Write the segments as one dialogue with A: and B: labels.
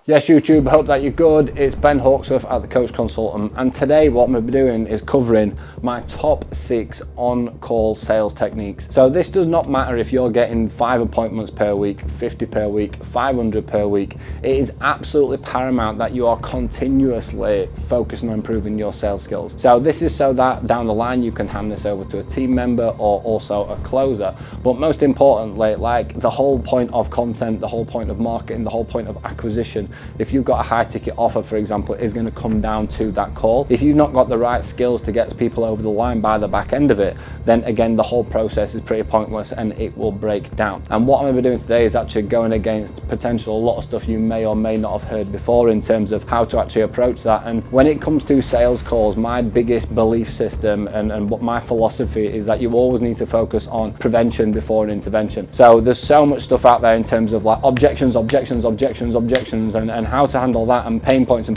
A: Yes, YouTube, hope that you're good. It's Ben Hawksworth at The Coach Consultant, and today what I'm going to be doing is covering my top 6 on-call sales techniques. So this does not matter if you're getting 5 appointments per week, 50 per week, 500 per week. It is absolutely paramount that you are continuously focusing on improving your sales skills. So this is so that down the line you can hand this over to a team member or also a closer. But most importantly, like the whole point of content, the whole point of marketing, the whole point of acquisition, if you've got a high ticket offer, for example, it is going to come down to that call. If you've not got the right skills to get people over the line by the back end of it, then again, the whole process is pretty pointless and it will break down. And what I'm going to be doing today is actually going against potential a lot of stuff you may or may not have heard before in terms of how to actually approach that. And when it comes to sales calls, my biggest belief system and what my philosophy is that you always need to focus on prevention before an intervention. So there's so much stuff out there in terms of like objections, and how to handle that, and pain points.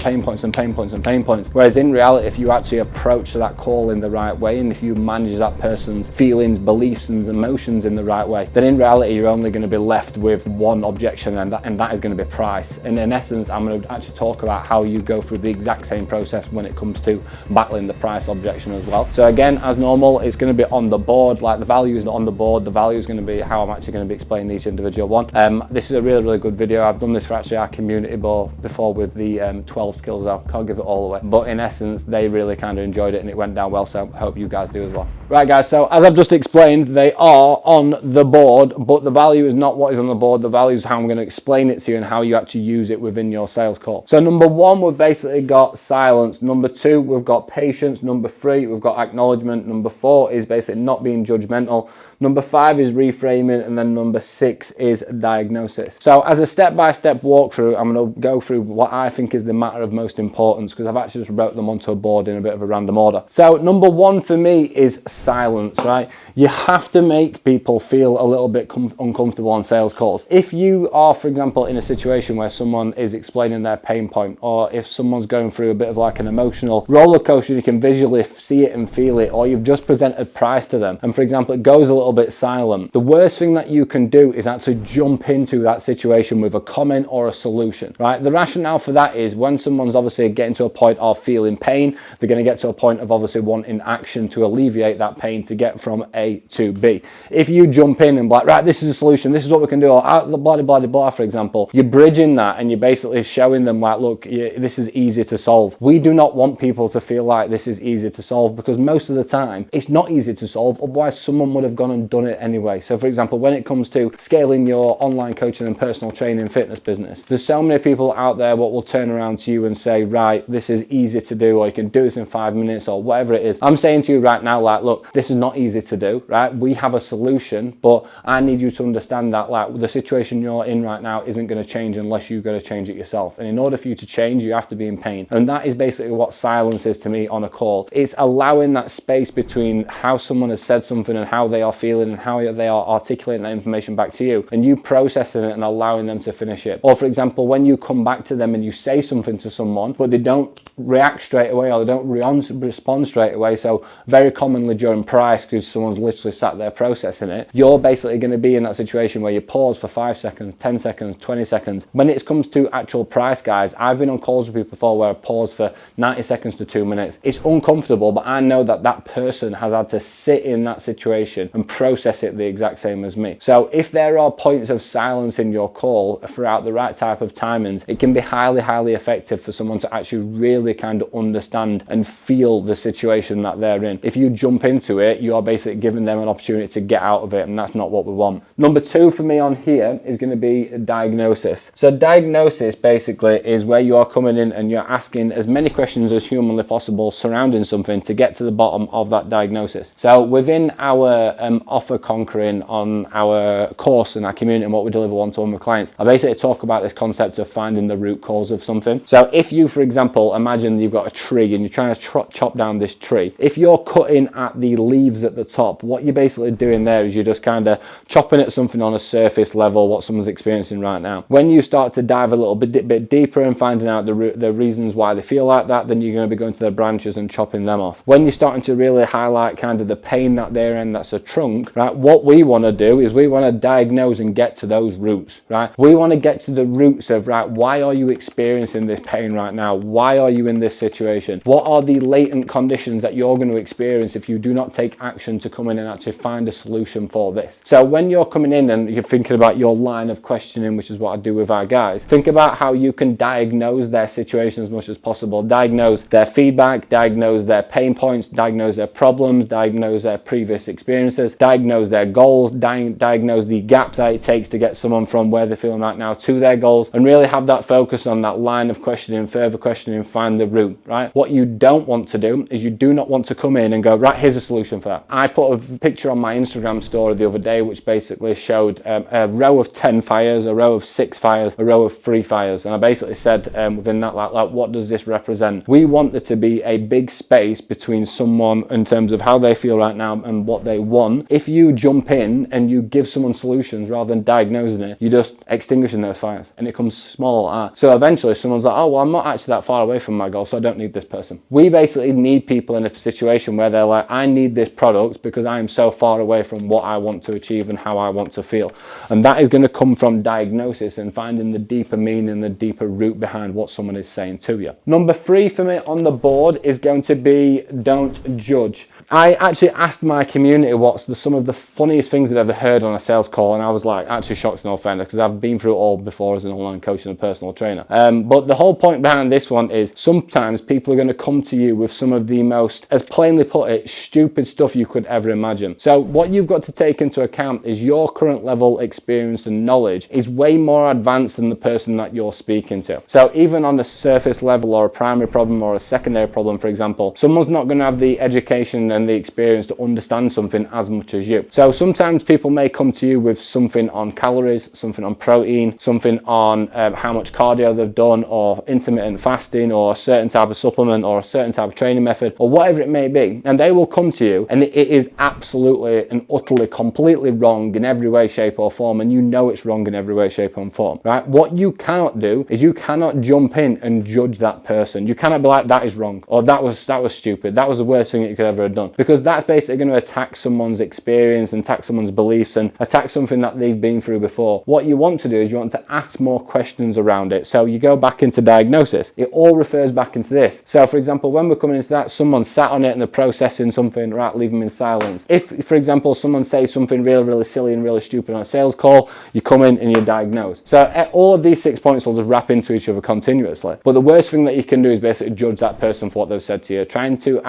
A: Whereas in reality, if you actually approach that call in the right way, and if you manage that person's feelings, beliefs and emotions in the right way, then in reality you're only going to be left with one objection, and that is going to be price. And in essence, I'm going to actually talk about how you go through the exact same process when it comes to battling the price objection as well. So again, as normal, it's going to be on the board, like the value is on the board. The value is going to be how I'm actually going to be explaining each individual one. This is a really good video. I've done this for actually our community before with the 12 skills. I can't give it all away, but in essence they really kind of enjoyed it and it went down well, so I hope you guys do as well. Right guys, so as I've just explained, they are on the board, but the value is not what is on the board. The value is how I'm going to explain it to you and how you actually use it within your sales call. So number 1, we've basically got silence. Number 2, we've got patience. Number 3, we've got acknowledgement. Number 4 is basically not being judgmental. Number 5 is reframing, and then number 6 is diagnosis. So as a step-by-step walkthrough, I'm going to go through what I think is the matter of most importance, because I've actually just wrote them onto a board in a bit of a random order. So number 1 for me is silence, right? You have to make people feel a little bit uncomfortable on sales calls. If you are, for example, in a situation where someone is explaining their pain point, or if someone's going through a bit of like an emotional roller coaster, you can visually see it and feel it, or you've just presented price to them, and for example, it goes a little bit silent, the worst thing that you can do is actually jump into that situation with a comment or a solution, right? The rationale for that is when someone's obviously getting to a point of feeling pain, they're going to get to a point of obviously wanting action to alleviate that pain to get from A to B. If you jump in and be like, right, this is a solution, this is what we can do, or blah blah, for example, you're bridging that and you're basically showing them like, look, this is easy to solve. We do not want people to feel like this is easy to solve, because most of the time it's not easy to solve, otherwise someone would have gone and done it anyway. So for example, when it comes to scaling your online coaching and personal training fitness business, there's so many people out there what will turn around to you and say, right, this is easy to do, or you can do this in 5 minutes, or whatever it is. I'm saying to you right now, like, look, this is not easy to do, right? We have a solution, but I need you to understand that like the situation you're in right now isn't going to change unless you're going to change it yourself. And in order for you to change, you have to be in pain. And that is basically what silence is to me on a call. It's allowing that space between how someone has said something and how they are feeling and how they are articulating that information back to you, and you processing it and allowing them to finish it. Or for example, when you come back to them and you say something to someone, but they don't react straight away, or they don't respond straight away. So very commonly during price, because someone's literally sat there processing it, you're basically going to be in that situation where you pause for 5 seconds, 10 seconds, 20 seconds. When it comes to actual price, guys, I've been on calls with people before where I paused for 90 seconds to 2 minutes. It's uncomfortable, but I know that that person has had to sit in that situation and process it the exact same as me. So if there are points of silence in your call throughout the right type of timings, it can be highly effective for someone to actually really kind of understand and feel the situation that they're in. If you jump into it, you are basically giving them an opportunity to get out of it, and that's not what we want. Number 2 for me on here is going to be diagnosis. So diagnosis basically is where you are coming in and you're asking as many questions as humanly possible surrounding something to get to the bottom of that diagnosis. So within our offer conquering on our course and our community and what we deliver one-to-one with clients, I basically talk about this concept of finding the root cause of something. So if you, for example, imagine you've got a tree and you're trying to chop down this tree. If you're cutting at the leaves at the top, what you're basically doing there is you're just kind of chopping at something on a surface level, what someone's experiencing right now. When you start to dive a little bit deeper and finding out the reasons why they feel like that, then you're going to be going to their branches and chopping them off. When you're starting to really highlight kind of the pain that they're in, that's a trunk, right? What we want to do is we want to diagnose and get to those roots, right? We want to get to the roots of, right, right, why are you experiencing this pain right now? Why are you in this situation? What are the latent conditions that you're going to experience if you do not take action to come in and actually find a solution for this? So when you're coming in and you're thinking about your line of questioning, which is what I do with our guys, think about how you can diagnose their situation as much as possible, diagnose their feedback, diagnose their pain points, diagnose their problems, diagnose their previous experiences, diagnose their goals, diagnose the gap that it takes to get someone from where they're feeling right now to their goals, and really have that focus on that line of questioning, further questioning, find the root, right? What you don't want to do is you do not want to come in and go, right, here's a solution for that. I put a picture on my Instagram story the other day which basically showed a row of 10 fires, a row of 6 fires, a row of 3 fires, and I basically said within that, like, what does this represent? We want there to be a big space between someone in terms of how they feel right now and what they want. If you jump in and you give someone solutions rather than diagnosing it, you're just extinguishing those fires, and it comes small like that. So eventually someone's like, oh, well, I'm not actually that far away from my goal, so I don't need this person. We basically need people in a situation where they're like, I need this product because I am so far away from what I want to achieve and how I want to feel. And that is going to come from diagnosis and finding the deeper meaning, the deeper root behind what someone is saying to you. Number 3 for me on the board is going to be don't judge. I actually asked my community what's some of the funniest things they've ever heard on a sales call, and I was like actually shocked, no offender, because I've been through it all before as an online coach and a personal trainer. But the whole point behind this one is sometimes people are going to come to you with some of the most, as plainly put it, stupid stuff you could ever imagine. So what you've got to take into account is your current level experience and knowledge is way more advanced than the person that you're speaking to. So even on the surface level or a primary problem or a secondary problem, for example, someone's not going to have the education and the experience to understand something as much as you. So sometimes people may come to you with something on calories, something on protein, something on how much cardio they've done, or intermittent fasting, or a certain type of supplement, or a certain type of training method, or whatever it may be, and they will come to you and it is absolutely and utterly completely wrong in every way, shape or form, and you know it's wrong in every way, shape and form, right? What you cannot do is you cannot jump in and judge that person. You cannot be like, that is wrong, or that was stupid, that was the worst thing that you could ever have done, because that's basically going to attack someone's experience and attack someone's beliefs and attack something that they've been through before. What you want to do is you want to ask more questions around it. So you go back into diagnosis, it all refers back into this. So for example, when we're coming into that, someone sat on it and they're processing something, right, leave them in silence. If for example someone says something really silly and really stupid on a sales call, you come in and you diagnose. So all of these 6 points will just wrap into each other continuously. But the worst thing that you can do is basically judge that person for what they've said to you. Trying to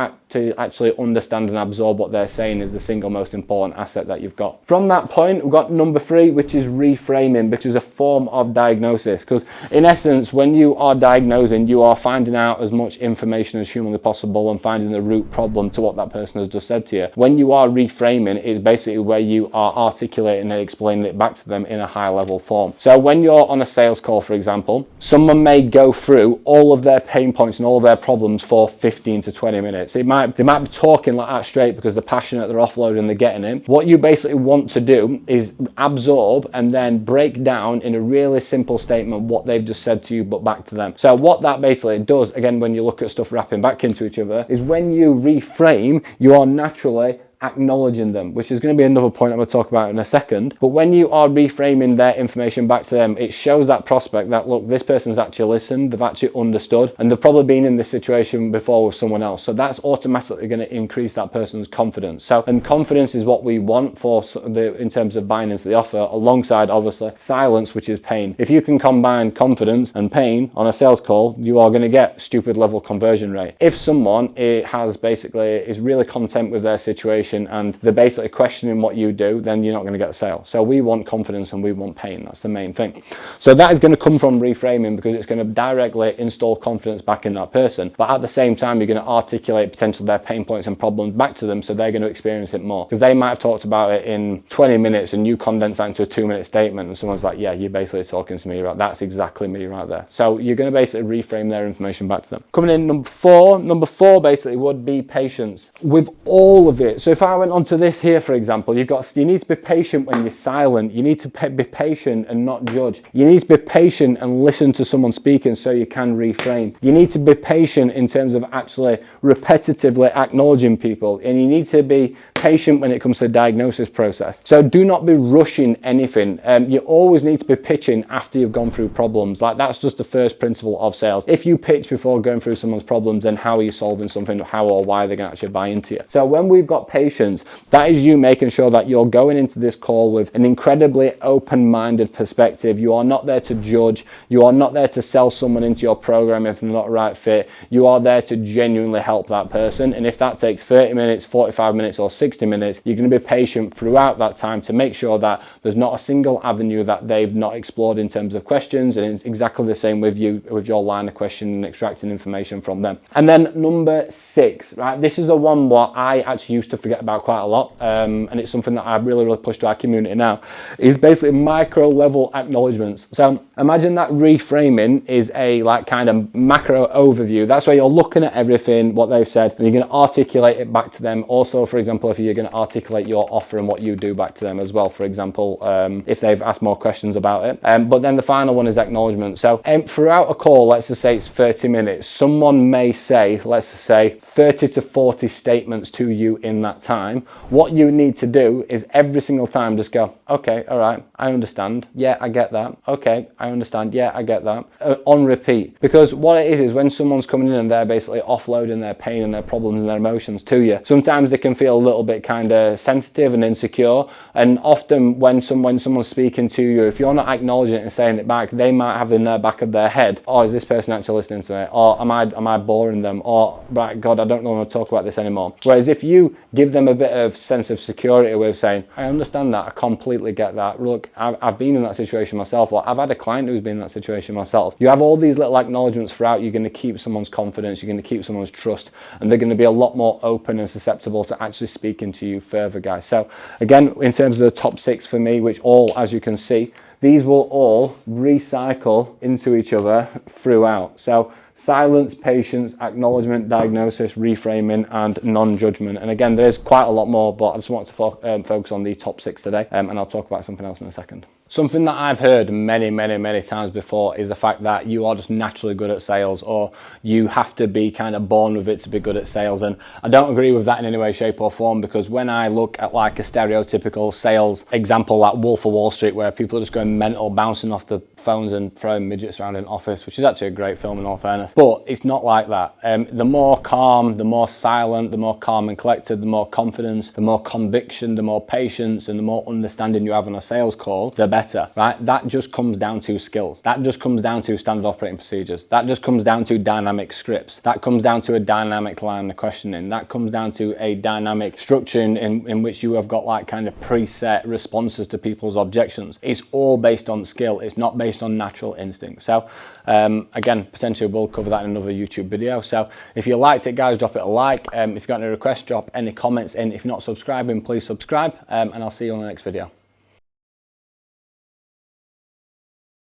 A: actually understand and absorb what they're saying is the single most important asset that you've got. From that point, we've got number 3, which is reframing, which is a form of diagnosis, because in essence, when you are diagnosing, you are finding out as much information as humanly possible and finding the root problem to what that person has just said to you. When you are reframing, it's basically where you are articulating and explaining it back to them in a high level form. So when you're on a sales call, for example, someone may go through all of their pain points and all of their problems for 15 to 20 minutes. They might be talking like that straight because they're passionate, they're offloading, they're getting it. What you basically want to do is absorb and then break down in a really simple statement what they've just said to you, but back to them. So what that basically does, again, when you look at stuff wrapping back into each other, is when you reframe, you are naturally acknowledging them, which is going to be another point I'm going to talk about in a second. But when you are reframing their information back to them, it shows that prospect that, look, this person's actually listened, they've actually understood, and they've probably been in this situation before with someone else. So that's automatically going to increase that person's confidence. So, and confidence is what we want for in terms of buying into the offer, alongside obviously silence, which is pain. If you can combine confidence and pain on a sales call, you are going to get stupid level conversion rate. If someone is really content with their situation and they're basically questioning what you do, then you're not going to get a sale. So we want confidence and we want pain. That's the main thing. So that is going to come from reframing, because it's going to directly install confidence back in that person. But at the same time, you're going to articulate potentially their pain points and problems back to them, so they're going to experience it more. Because they might have talked about it in 20 minutes and you condense that into a 2-minute statement, and someone's like, yeah, you're basically talking to me, right? That's exactly me right there. So you're going to basically reframe their information back to them. Coming in number four basically would be patience with all of it. So if I went on to this here, for example, you need to be patient when you're silent. You need to be patient and not judge. You need to be patient and listen to someone speaking so you can reframe. You need to be patient in terms of actually repetitively acknowledging people, and you need to be patient when it comes to the diagnosis process. So do not be rushing anything. You always need to be pitching after you've gone through problems. Like, that's just the first principle of sales. If you pitch before going through someone's problems, then how are you solving something? How or why they're going to actually buy into you? So when we've got patience, that is you making sure that you're going into this call with an incredibly open-minded perspective. You are not there to judge. You are not there to sell someone into your program if they're not a right fit. You are there to genuinely help that person. And if that takes 30 minutes, 45 minutes, or 60 minutes, you're going to be patient throughout that time to make sure that there's not a single avenue that they've not explored in terms of questions. And it's exactly the same with you, with your line of questioning and extracting information from them. And then number 6, right? This is the one what I actually used to forget about quite a lot. And it's something that I really push to our community now, is basically micro level acknowledgements. So imagine that reframing is a like kind of macro overview. That's where you're looking at everything, what they've said, and you're going to articulate it back to them. Also, for example, if you're going to articulate your offer and what you do back to them as well, for example, if they've asked more questions about it. But then the final one is acknowledgement. So throughout a call, let's just say it's 30 minutes, someone may say, let's just say 30 to 40 statements to you in that time. What you need to do is every single time just go, okay, all right, I understand. Yeah, I get that. Okay, I understand. Yeah, I get that. On repeat. Because what it is when someone's coming in and they're basically offloading their pain and their problems and their emotions to you, sometimes they can feel a little bit kind of sensitive and insecure. And often when someone's speaking to you, if you're not acknowledging it and saying it back, they might have in the back of their head, oh, is this person actually listening to me? Or am I boring them? Or, right, God, I don't want to talk about this anymore. Whereas if you give them a bit of sense of security with saying, I understand that, I completely get that. Look, I've been in that situation myself, or I've had a client who's been in that situation myself. You have all these little acknowledgements throughout, you're going to keep someone's confidence, you're going to keep someone's trust, and they're going to be a lot more open and susceptible to actually speaking to you further, guys. So again, in terms of the top 6 for me, which all, as you can see, these will all recycle into each other throughout. So silence, patience, acknowledgement, diagnosis, reframing, and non-judgment. And again, there's quite a lot more, but I just want to focus on the top 6 today, and I'll talk about something else in a second. Something that I've heard many times before is the fact that you are just naturally good at sales, or you have to be kind of born with it to be good at sales. And I don't agree with that in any way, shape or form, because when I look at like a stereotypical sales example like Wolf of Wall Street, where people are just going mental, bouncing off the phones and throwing midgets around in office, which is actually a great film in all fairness, but it's not like that. The more calm, the more silent, the more calm and collected, the more confidence, the more conviction, the more patience, and the more understanding you have on a sales call, the better, right? That just comes down to skills. That just comes down to standard operating procedures. That just comes down to dynamic scripts. That comes down to a dynamic line of questioning. That comes down to a dynamic structure in which you have got like kind of preset responses to people's objections. It's all based on skill. It's not based on natural instinct. So again, potentially we'll cover that in another YouTube video. So if you liked it, guys, drop it a like. If you've got any requests, drop any comments in. If you're not subscribing, please subscribe, and I'll see you on the next video.